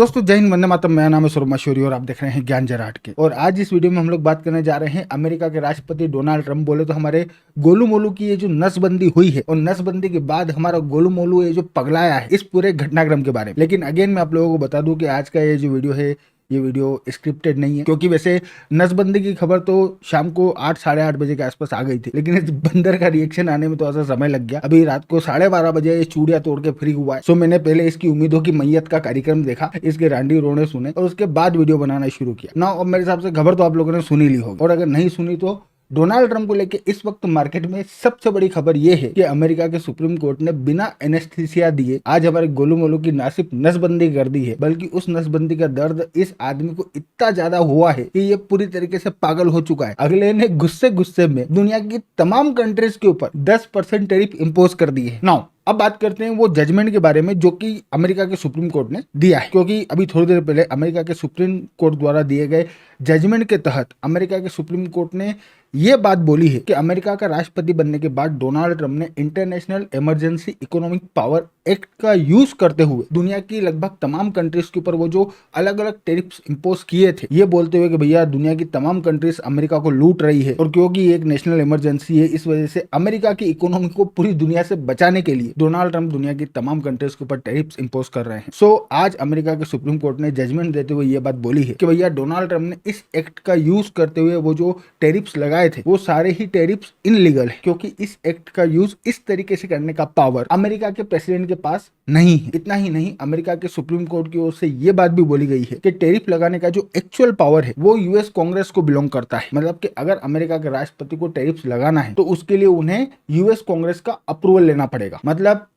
दोस्तों जय हिंद, वंदे मातरम। मेरा नाम है सौरभ मशहूरी और आप देख रहे हैं ज्ञान जराट के। और आज इस वीडियो में हम लोग बात करने जा रहे हैं अमेरिका के राष्ट्रपति डोनाल्ड ट्रंप। बोले तो हमारे गोलू मोलू की ये जो नसबंदी हुई है और नसबंदी के बाद हमारा गोलू मोलू ये जो पगलाया है, इस पूरे घटनाक्रम के बारे में। लेकिन अगेन मैं आप लोगों को बता दूं कि आज का ये जो वीडियो है, ये वीडियो स्क्रिप्टेड नहीं है, क्योंकि वैसे नसबंदी की खबर तो शाम को 8 साढ़े 8 बजे के आसपास आ गई थी, लेकिन इस बंदर का रिएक्शन आने में तो ऐसा समय लग गया। अभी रात को 12:30 बजे ये चूड़ियां तोड़ के फ्री हुआ है। सो मैंने पहले इसकी उम्मीदों की मैयत का कार्यक्रम देखा, इसके रांडी रोने सुने और उसके बाद वीडियो बनाना शुरू किया ना। और मेरे हिसाब से खबर तो आप लोगों ने सुनी ली होगी, और अगर नहीं सुनी तो डोनाल्ड ट्रंप को लेके इस वक्त मार्केट में सबसे बड़ी खबर यह है कि अमेरिका के सुप्रीम कोर्ट ने बिना एनेस्थीसिया दिए आज हमारे गोलू मोलू की ना सिर्फ नसबंदी कर दी है, बल्कि उस नसबंदी का दर्द इस आदमी को इतना ज्यादा हुआ है कि ये पूरी तरीके से पागल हो चुका है। अगले ने गुस्से गुस्से में दुनिया की तमाम कंट्रीज के ऊपर 10% टैरिफ इंपोज कर दी है। नाउ अब बात करते हैं वो जजमेंट के बारे में जो कि अमेरिका के सुप्रीम कोर्ट ने दिया है, क्योंकि अभी थोड़ी देर पहले अमेरिका के सुप्रीम कोर्ट द्वारा दिए गए जजमेंट के तहत अमेरिका के सुप्रीम कोर्ट ने ये बात बोली है कि अमेरिका का राष्ट्रपति बनने के बाद डोनाल्ड ट्रंप ने international emergency economic power act का यूज करते हुए दुनिया की लगभग तमाम कंट्रीज के ऊपर वो जो अलग अलग टैरिफ्स इंपोज किए थे, ये बोलते हुए कि भैया दुनिया की तमाम कंट्रीज अमेरिका को लूट रही है, और क्योंकि एक नेशनल इमरजेंसी है इस वजह से अमेरिका की इकोनॉमी को पूरी दुनिया से बचाने के लिए डोनाल्ड ट्रंप दुनिया की तमाम कंट्रीज के ऊपर टैरिफ्स इंपोज कर रहे हैं। सो आज अमेरिका के सुप्रीम कोर्ट ने जजमेंट देते हुए ये बात बोली है कि भैया डोनाल्ड ट्रंप ने इस एक्ट का यूज करते हुए वो जो टैरिफ्स लगाए थे वो सारे ही टैरिफ्स इनलीगल है, क्योंकि इस एक्ट का यूज इस तरीके से करने का पावर अमेरिका के प्रेसिडेंट के पास नहीं है। इतना ही नहीं, अमेरिका के सुप्रीम कोर्ट की ओर से ये बात भी बोली गई है कि टैरिफ लगाने का जो एक्चुअल पावर है वो यूएस कांग्रेस को बिलोंग करता है। मतलब कि अगर अमेरिका के राष्ट्रपति को टैरिफ्स लगाना है तो उसके लिए उन्हें यूएस कांग्रेस का अप्रूवल लेना पड़ेगा। मतलब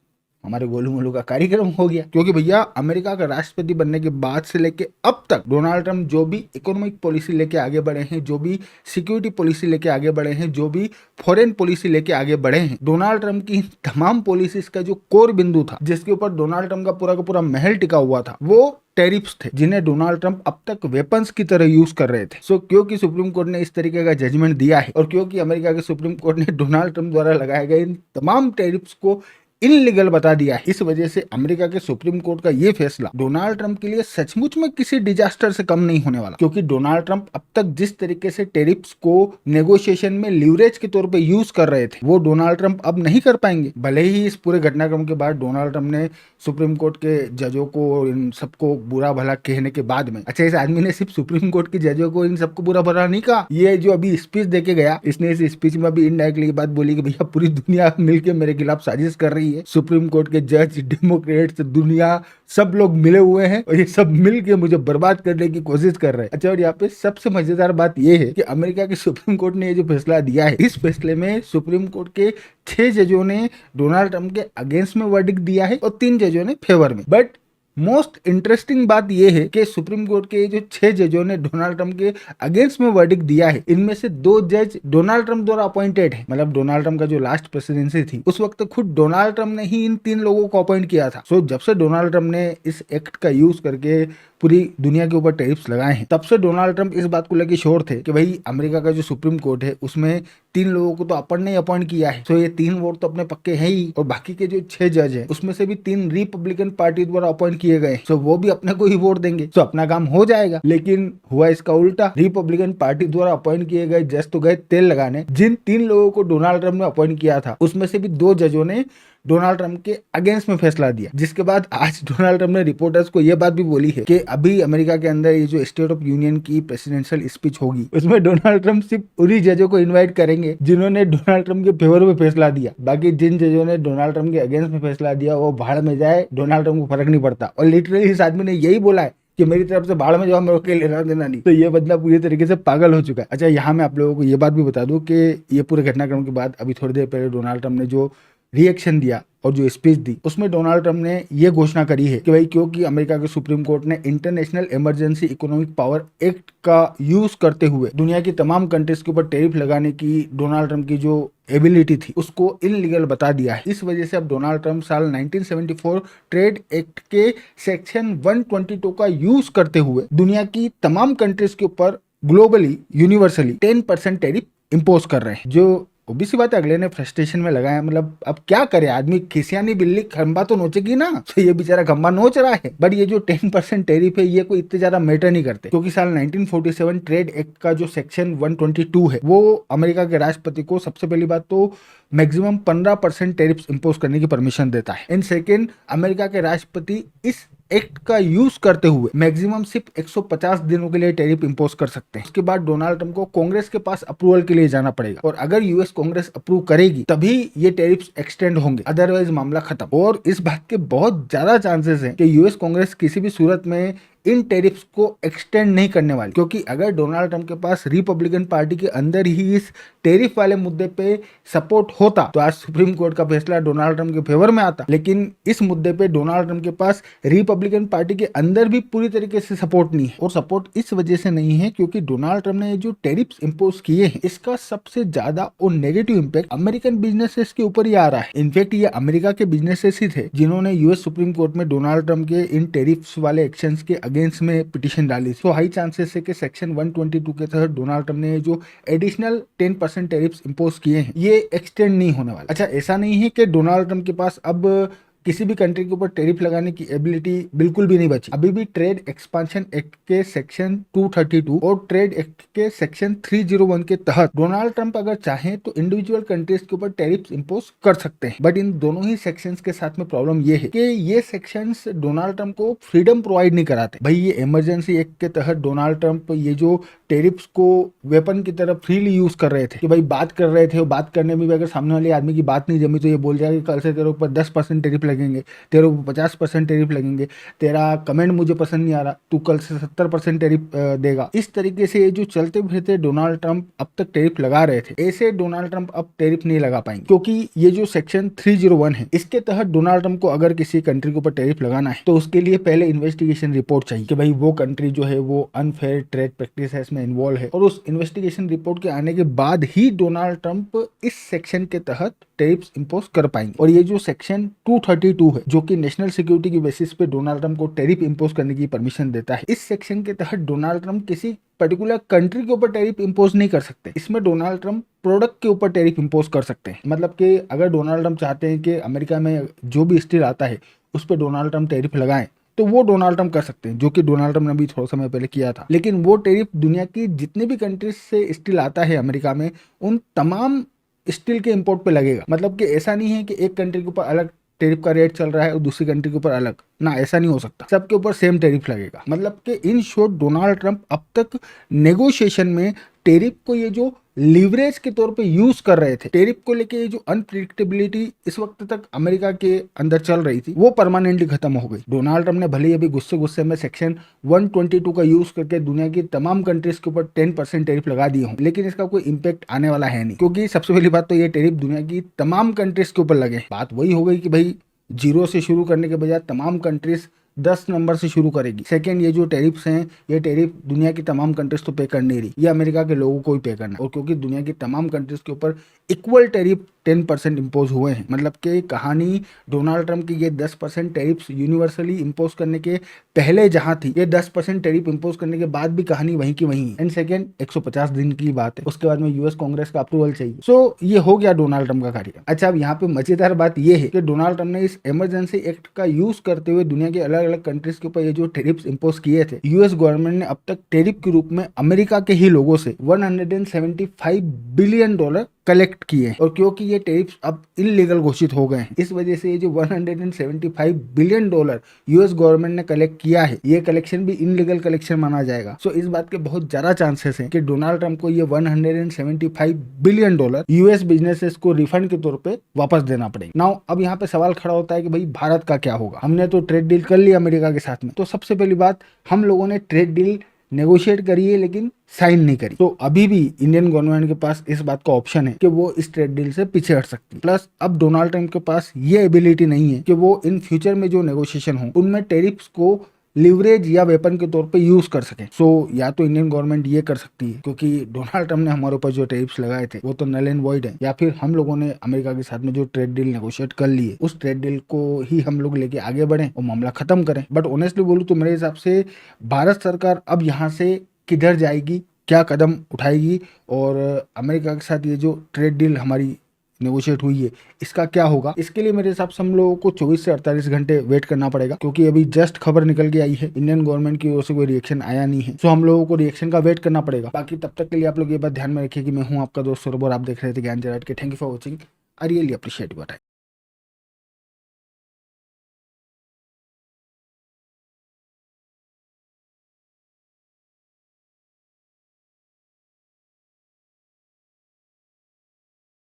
हमारे गोलू मोलू का कार्यक्रम हो गया, क्योंकि भैया अमेरिका का राष्ट्रपति बनने के बाद से लेके अब तक डोनाल्ड ट्रंप जो भी इकोनॉमिक पॉलिसी लेके आगे बढ़े हैं, जो भी सिक्योरिटी पॉलिसी लेके आगे बढ़े हैं, जो भी फॉरेन पॉलिसी लेके आगे बढ़े हैं, डोनाल्ड ट्रंप की तमाम पॉलिसीज का जो कोर बिंदु था, जिसके ऊपर डोनाल्ड ट्रंप का पूरा महल टिका हुआ था, वो टैरिफ्स थे, जिन्हें डोनाल्ड ट्रंप अब तक वेपन्स की तरह यूज कर रहे थे। सो क्योंकि सुप्रीम कोर्ट ने इस तरीके का जजमेंट दिया है और क्योंकि अमेरिका के सुप्रीम कोर्ट ने डोनाल्ड ट्रंप द्वारा लगाए गए इन तमाम टैरिफ्स को इनलीगल बता दिया है, इस वजह से अमेरिका के सुप्रीम कोर्ट का ये फैसला डोनाल्ड ट्रंप के लिए सचमुच में किसी डिजास्टर से कम नहीं होने वाला। क्योंकि डोनाल्ड ट्रंप अब तक जिस तरीके से टैरिफ्स को नेगोशिएशन में लीवरेज के तौर पे यूज कर रहे थे, वो डोनाल्ड ट्रंप अब नहीं कर पाएंगे। भले ही इस पूरे घटनाक्रम के बाद डोनाल्ड ट्रंप ने सुप्रीम कोर्ट के जजों को और इन सबको बुरा भला कहने के बाद में, अच्छा इस आदमी ने सिर्फ सुप्रीम कोर्ट के जजों को इन सबको बुरा भला नहीं कहा, ये जो अभी स्पीच देके गया, इसने इस स्पीच में अभी इनडायरेक्टली बात बोली कि भैया पूरी दुनिया मिलकर मेरे खिलाफ साजिश कर रही है, सुप्रीम कोर्ट के जज, डेमोक्रेट्स, दुनिया सब लोग मिले हुए हैं और ये सब मिल के मुझे बर्बाद करने की कोशिश कर रहे हैं। अच्छा, और यहाँ पे सबसे मजेदार बात ये है कि अमेरिका के सुप्रीम कोर्ट ने ये जो फैसला दिया है, इस फैसले में सुप्रीम कोर्ट के 6 जजों ने डोनाल्ड ट्रंप के अगेंस्ट में वर्डिक्ट दिया है और 3 जजों ने फेवर में। बट मोस्ट इंटरेस्टिंग बात यह है कि सुप्रीम कोर्ट के जो 6 जजों ने डोनाल्ड ट्रंप के अगेंस्ट में वर्डिक्ट दिया है, इनमें से 2 जज डोनाल्ड ट्रंप द्वारा अपॉइंटेड है। मतलब डोनाल्ड ट्रंप का जो लास्ट प्रेसिडेंसी थी उस वक्त खुद डोनाल्ड ट्रंप ने ही इन 3 लोगों को अपॉइंट किया था। सो जब से डोनाल्ड ट्रंप ने इस एक्ट का यूज करके पूरी दुनिया के ऊपर टैरिफ्स लगाए हैं, तब से डोनाल्ड ट्रंप इस बात को लेकर श्योर थे कि भाई अमेरिका का जो सुप्रीम कोर्ट है उसमें 3 लोगों को तो अपन ने अपॉइंट किया है, तो ये 3 वोट तो अपने पक्के हैं ही, और बाकी के जो 6 जज हैं उसमें से भी 3 रिपब्लिकन पार्टी द्वारा अपॉइंट किए गए, तो वो भी अपने को ही वोट देंगे, तो अपना काम हो जाएगा। लेकिन हुआ इसका उल्टा, रिपब्लिकन पार्टी द्वारा अपॉइंट किए गए जज तो गए तेल लगाने। जिन 3 लोगों को डोनाल्ड ट्रंप ने अपॉइंट किया था उसमें से भी 2 जजों ने डोनाल्ड ट्रंप के अगेंस्ट में फैसला दिया, जिसके बाद आज डोनाल्ड ट्रंप ने रिपोर्टर्स को यह बात भी बोली है कि अभी अमेरिका के अंदर ये जो स्टेट ऑफ यूनियन की प्रेसिडेंशियल स्पीच होगी उसमें डोनाल्ड ट्रंप सिर्फ उन्हीं जजों को इनवाइट करेंगे जिन्होंने डोनाल्ड ट्रंप के फेवर में फैसला दिया। बाकी जिन जजों ने डोनाल्ड ट्रंप के अगेंस्ट में फैसला दिया वो भाड़ में जाए, डोनाल्ड ट्रंप को फर्क नहीं पड़ता। और लिटरली इस आदमी ने यही बोला है कि मेरी तरफ से भाड़ में जाओ, मेरे को लेना देना नहीं। तो ये बदला पूरी तरीके से पागल हो चुका है। अच्छा, यहाँ मैं आप लोगों को ये बात भी बता दूं कि ये पूरे घटनाक्रम के बाद अभी थोड़ी देर पहले डोनाल्ड ट्रंप ने जो रिएक्शन दिया और जो स्पीच दी उसमें डोनाल्ड ट्रंप ने ये घोषणा करी है कि भाई क्योंकि अमेरिका के सुप्रीम कोर्ट ने international emergency economic power act का यूज करते हुए दुनिया की तमाम कंट्रीज के ऊपर टैरिफ लगाने की डोनाल्ड ट्रंप की जो एबिलिटी थी उसको इनलीगल बता दिया है। इस वजह से अब डोनाल्ड ट्रंप साल 1974 ट्रेड एक्ट के सेक्शन 122 का यूज करते हुए दुनिया की तमाम कंट्रीज के ऊपर ग्लोबली यूनिवर्सली 10% टैरिफ इंपोज कर रहे हैं। जो ओबीसी बात है, अगले ने फ्रस्ट्रेशन में लगाया। मतलब अब क्या करे आदमी, खिसियानी बिल्ली खंबा तो नोचेगी ना, तो ये बेचारा खंबा नोच रहा है। बट ये जो 10% टैरिफ है ये कोई इतने ज्यादा मैटर नहीं करते, क्योंकि साल 1947 ट्रेड एक्ट का जो सेक्शन 122 है वो अमेरिका के राष्ट्रपति को सबसे पहली बात तो मैक्सिमम 15% टैरिफ इंपोज करने की परमिशन देता है। एंड सेकेंड, अमेरिका के राष्ट्रपति इस एक्ट का यूज करते हुए मैक्सिमम सिर्फ 150 दिनों के लिए टैरिफ इंपोज कर सकते हैं। उसके बाद डोनाल्ड ट्रंप को कांग्रेस के पास अप्रूवल के लिए जाना पड़ेगा, और अगर यूएस कांग्रेस अप्रूव करेगी तभी ये टैरिफ एक्सटेंड होंगे, अदरवाइज मामला खत्म। और इस बात के बहुत ज्यादा चांसेस हैं कि यूएस कांग्रेस किसी भी सूरत में इन टैरिफ्स को एक्सटेंड नहीं करने वाली, क्योंकि अगर डोनाल्ड ट्रंप के पास रिपब्लिकन पार्टी के अंदर ही इस टैरिफ वाले मुद्दे पे सपोर्ट होता तो आज सुप्रीम कोर्ट का फैसला डोनाल्ड ट्रंप के फेवर में आता। लेकिन इस मुद्दे पे डोनाल्ड ट्रंप के पास रिपब्लिकन पार्टी के अंदर भी पूरी तरीके से सपोर्ट नहीं है, और सपोर्ट इस वजह से नहीं है क्योंकि डोनाल्ड ट्रंप ने जो टैरिफ्स इंपोज किए हैं इसका सबसे ज्यादा और नेगेटिव इंपैक्ट अमेरिकन बिजनेसेस के ऊपर ही आ रहा है। इनफैक्ट ये अमेरिका के बिजनेसेस ही थे जिन्होंने यूएस सुप्रीम कोर्ट में डोनाल्ड ट्रंप के इन टैरिफ्स वाले एक्शंस के अगेंस्ट में पिटीशन डाली। तो हाई चांसेस है कि सेक्शन 122 के तहत डोनाल्ड ट्रंप ने जो एडिशनल 10% टैरिफ्स इंपोज किए हैं ये एक्सटेंड नहीं होने वाला। अच्छा, ऐसा नहीं है कि डोनाल्ड ट्रंप के पास अब किसी भी कंट्री के ऊपर टैरिफ लगाने की एबिलिटी बिल्कुल भी नहीं बची। अभी भी ट्रेड एक्सपांशन एक्ट के सेक्शन 232 और ट्रेड एक्ट के सेक्शन 301 के तहत डोनाल्ड ट्रंप अगर चाहें तो इंडिविजुअल कंट्रीज के ऊपर टैरिफ इंपोज कर सकते हैं। बट इन दोनों ही सेक्शंस के साथ में प्रॉब्लम ये है कि ये सेक्शंस डोनाल्ड ट्रंप को फ्रीडम प्रोवाइड नहीं कराते। भाई ये इमरजेंसी एक्ट के तहत डोनाल्ड ट्रंप ये जो टैरिफ्स को वेपन की तरह फ्रीली यूज कर रहे थे, कि भाई बात कर रहे थे, बात करने में भी अगर सामने वाले आदमी की बात नहीं जमी तो ये बोल जाएगा कल से तेरे ऊपर 10% टैरिफ लगेंगे, तेरे ऊपर 50% टैरिफ लगेंगे, तेरा कमेंट मुझे पसंद नहीं आ रहा, तू कल से 70% टैरिफ देगा। इस तरीके से ये जो चलते फिरते डोनाल्ड ट्रंप अब तक टैरिफ लगा रहे थे, ऐसे डोनाल्ड ट्रंप अब टैरिफ नहीं लगा पाएंगे, क्योंकि ये जो सेक्शन 301 है इसके तहत डोनाल्ड ट्रंप को अगर किसी कंट्री के ऊपर टैरिफ लगाना है तो उसके लिए पहले इन्वेस्टिगेशन रिपोर्ट चाहिए कि भाई वो कंट्री जो है वो अनफेयर ट्रेड प्रैक्टिस में इन्वॉल्व है, और उस इन्वेस्टिगेशन रिपोर्ट के आने के बाद ही डोनाल्ड ट्रंप इस सेक्शन के तहत टैरिफ्स इंपोज कर पाएंगे। और ये जो सेक्शन 232 है जो कि नेशनल सिक्योरिटी की बेसिस पे डोनाल्ड ट्रंप को टैरिफ इंपोज करने की परमिशन देता है, इस सेक्शन के तहत डोनाल्ड ट्रंप किसी पर्टिकुलर कंट्री के ऊपर टैरिफ इंपोज नहीं कर सकते। इसमें डोनाल्ड ट्रंप प्रोडक्ट के ऊपर टैरिफ इंपोज कर सकते हैं। मतलब कि अगर डोनाल्ड ट्रंप चाहते हैं कि अमेरिका में जो भी स्टील आता है उस पर डोनाल्ड ट्रंप टैरिफ लगाएं तो वो डोनाल्ड ट्रंप कर सकते हैं, जो कि डोनाल्ड ट्रंप ने भी थोड़ा समय पहले किया था। लेकिन वो टैरिफ दुनिया की जितने भी कंट्रीज से स्टील आता है अमेरिका में उन तमाम स्टील के इंपोर्ट पे लगेगा। मतलब कि ऐसा नहीं है कि एक कंट्री के ऊपर अलग टैरिफ का रेट चल रहा है और दूसरी कंट्री के ऊपर अलग, ना ऐसा नहीं हो सकता, सबके ऊपर सेम टैरिफ लगेगा। मतलब कि इन शॉर्ट डोनाल्ड ट्रंप अब तक नेगोशिएशन में टैरिफ को ये जो लीवरेज के तौर पे यूज कर रहे थे, टैरिफ को लेके ये जो अनप्रिडिक्टेबिलिटी इस वक्त तक अमेरिका के अंदर चल रही थी वो परमानेंटली खत्म हो गई। डोनाल्ड ट्रंप ने भले ही अभी गुस्से गुस्से में सेक्शन 122 का यूज करके दुनिया की तमाम कंट्रीज के ऊपर 10% टैरिफ लगा दिए हों, लेकिन इसका कोई इंपैक्ट आने वाला है नहीं, क्योंकि सबसे पहली बात तो ये टैरिफ दुनिया की तमाम कंट्रीज के ऊपर लगे। बात वही हो गई कि भाई जीरो से शुरू करने के बजाय तमाम कंट्रीज 10 नंबर से शुरू करेगी। सेकेंड, ये जो टैरिफ्स हैं ये टैरिफ दुनिया की तमाम कंट्रीज तो पे कर नहीं रही, ये अमेरिका के लोगों को ही पे करना है। और क्योंकि दुनिया की तमाम कंट्रीज के ऊपर इक्वल टैरिफ 10% इंपोज हुए हैं, मतलब कि कहानी डोनाल्ड ट्रंप की ये 10% टैरिफ्स यूनिवर्सली इंपोज करने के पहले जहां थी, ये 10% टैरिफ इंपोज करने के बाद भी कहानी वहीं की वहीं है। एंड सेकेंड, 150 दिन की बात है, उसके बाद में यूएस कांग्रेस का अप्रूवल चाहिए। सो ये हो गया डोनाल्ड ट्रंप का कार्य। अच्छा, अब यहाँ पे मजेदार बात यह है कि डोनाल्ड ट्रंप ने इस इमरजेंसी एक्ट का यूज करते हुए दुनिया के अलग अलग कंट्रीज के ऊपर ये जो टैरिफ्स इंपोज किए थे, यूएस गवर्नमेंट ने अब तक टैरिफ के रूप में अमेरिका के ही लोगों से $175 बिलियन कलेक्ट किए। और क्योंकि ये टैरिफ्स अब इलीगल घोषित हो गए हैं, इस वजह से ये जो $175 बिलियन यूएस गवर्नमेंट ने कलेक्ट किया है ये कलेक्शन भी इनलीगल कलेक्शन माना जाएगा। सो इस बात के बहुत ज्यादा चांसेस हैं कि डोनाल्ड ट्रंप को ये $175 बिलियन यूएस बिजनेसेस को रिफंड के तौर पे वापस देना पड़ेगा। नाउ अब यहाँ पे सवाल खड़ा होता है कि भाई भारत का क्या होगा। हमने तो ट्रेड डील कर लिया अमेरिका के साथ में, तो सबसे पहली बात हम लोगों ने ट्रेड डील नेगोशिएट करी है लेकिन साइन नहीं करी, तो अभी भी इंडियन गवर्नमेंट के पास इस बात का ऑप्शन है कि वो इस ट्रेड डील से पीछे हट सकती है। प्लस अब डोनाल्ड ट्रंप के पास ये एबिलिटी नहीं है कि वो इन फ्यूचर में जो नेगोशिएशन हो उनमें टैरिफ्स को लिवरेज या वेपन के तौर पे यूज कर सके। सो या तो इंडियन गवर्नमेंट ये कर सकती है, क्योंकि डोनाल्ड ट्रंप ने हमारे ऊपर जो टैरिफ्स लगाए थे वो तो नल एंड वॉइड है, या फिर हम लोगों ने अमेरिका के साथ में जो ट्रेड डील नेगोशिएट कर ली है उस ट्रेड डील को ही हम लोग लेके आगे बढ़े और मामला खत्म करें। बट ऑनेस्टली बोलूं तो मेरे हिसाब से भारत सरकार अब यहाँ से किधर जाएगी क्या कदम उठाएगी और अमेरिका के साथ ये जो ट्रेड डील हमारी नेगोशिएट हुई है इसका क्या होगा। इसके लिए मेरे हिसाब से हम लोगों को 24 से 48 घंटे वेट करना पड़ेगा, क्योंकि अभी जस्ट खबर निकल के आई है, इंडियन गवर्नमेंट की ओर से कोई रिएक्शन आया नहीं है। तो हम लोगों को रिएक्शन का वेट करना पड़ेगा। बाकी तब तक के लिए आप लोग ये बात ध्यान में रखिए कि मैं हूँ आपका दोस्त सौरभ और आप देख रहे थे ज्ञान जराट के। Thank you for watching. I really appreciate your time.